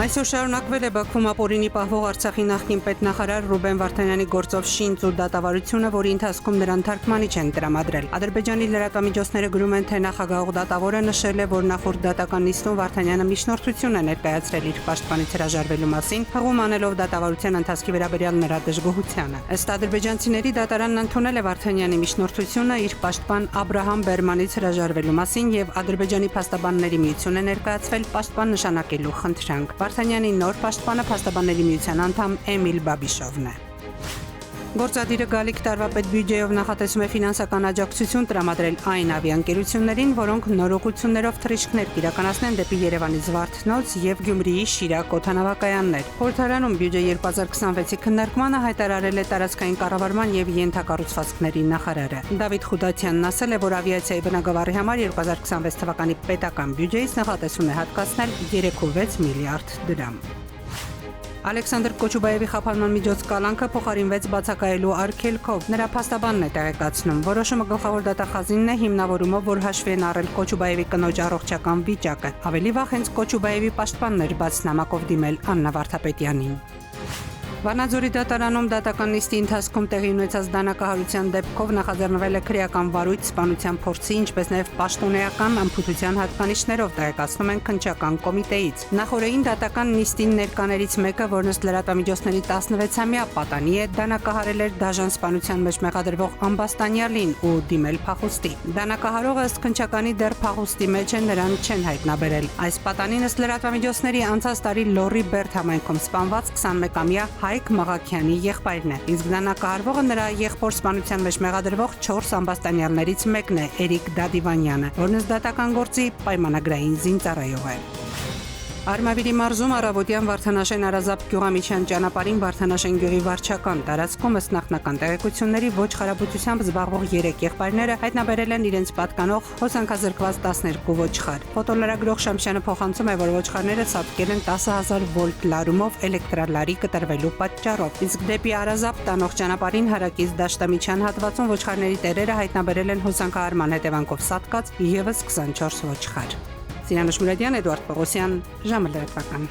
Այսօր շարունակվել է Բաքվում ապօրինի պահվող Արցախի նախկին պետնախարար Ռուբեն Վարդանյանի գործով շինծ ու դատավարությունը, որի ընթացքում նրան թարգմանիչ են տրամադրել։ Ադրբեջանի լրատվամիջոցները գրում են, թե նախագահող դատավորը նշել է, որ նախորդ դատական նիստում Վարդանյանը միջնորդություն է ներկայացրել իր պաշտպանից հրաժարվելու մասին, հղում անելով դատավարության ընթացքի վերաբերյալ նրա դժգոհությանը։ Ըստ ադրբեջանցիների դատարանն ընդունել է Վարդանյանի միջնորդությունը իր պաշտպան Աբրահամ Բերմանից հրաժարվելու մասին եւ Ադրբեջանի փաստաբանների միություն է ներկայացվել պաշտպան նշանակելու խնդրանք։ Վարդանյանի նոր պաշտպանը փաստաբանների միության անդամ Էմիլ Բաբիշովն է։ Գործադիրը գալիք տարվա պետբյուջեով նախատեսում է ֆինանսական աջակցություն տրամադրել այն ավիաընկերություններին, որոնք նորոգություններով թռիչքներ կիրականացնեն դեպի Երևանի Զվարթնոց եւ Գյումրիի Շիրակ օդանավակայաններ։ Խորհրդարանում բյուջե 2026-ի քննարկմանը հայտարարել է տարածքային կառավարման եւ ենթակառուցվածքների նախարարը։ Դավիթ Խուդատյանն ասել է, որ ավիացիայի բնագավառի համար 2026 թվականի պետական բյուջեից նախատեսում է հատկացնել 3.6 միլիարդ դրամ։ Ալեքսանդր Կոչուբաևի խափանման միջոց կալանքը փոխարինվեց բացակայելու արգելքով։ Նրա փաստաբանն է տեղեկացնում։ Որոշումը գլխավոր դատախազինն է հիմնավորումով, որ հաշվի են առել Կոչուբաևի կնոջ առողջական վիճակը։ Ավելի վաղ հենց Կոչուբաևի պաշտպանն էր բաց նամակով դիմել Աննա Վարդապետյանին։ Վանաձորի դատարանում դատական նիստի ընթացքում տեղի ունեցած դանակահարության դեպքով նախաձեռնվել է քրեական վարույթ սպանության փորձի, ինչպես նաև պաշտոնեական անփութության հատկանիշներով, տեղեկացնում են քննչական կոմիտեից։ Նախորդին դատական նիստին ներկաներից մեկը, որն ըստ լրատվամիջոցների 16-ամյա պատանի է, դանակահարել էր դաժան սպանության մեջ մեղադրվող Ամբաստանյալին ու դիմել փախուստի։ Դանակահարողը ըստ քննչականի դեռ փախուստի մեջ է, նրան չեն հայտնաբերել։ Այս պատանին ըստ լրատվամիջոցների անցած տարի Լոռի Բերդ համայնքում սպանված 21-ամյա Հայկ Մաղաքյանի եղբայրն է, իսկ դանակահարվողը նրա եղբոր սպանության մեջ մեղադրվող 4 ամբաստանյալներից մեկն է, Էրիկ Դադիվանյանը, որն ըստ դատական գործի պայմանագրային զինծառայող է։ Արմավիրի մարզում առավոտյան Վարդանաշեն Արազապ գյուղամիջյան ճանապարհին Վարդանաշեն գյուղի վարչական տարածքում ըստ նախնական տեղեկությունների ոչ խարաբուծությամբ զբաղվող 3 եղբայրները հայտնաբերել են իրենց պատկանող հոսանքազրկված 12 ոչխար։ Ֆոտոլրագրող Շամշյանը փոխանցում է, որ ոչխարները ցատկել են 10,000 վոլտ լարումով էլեկտրալարի կտրվելու պատճառով, իսկ դեպի Արազապ տանող ճանապարհին հարակից դաշտամիջյան հատվածում ոչխարների տերերը հայտնաբերել են հոսանքահարման հետևանքով սատկած եւս 24 ոչխար։ Սիրանուշ Մուրադյան, Էդուարդ Պողոսյան, ժամը լրատվական։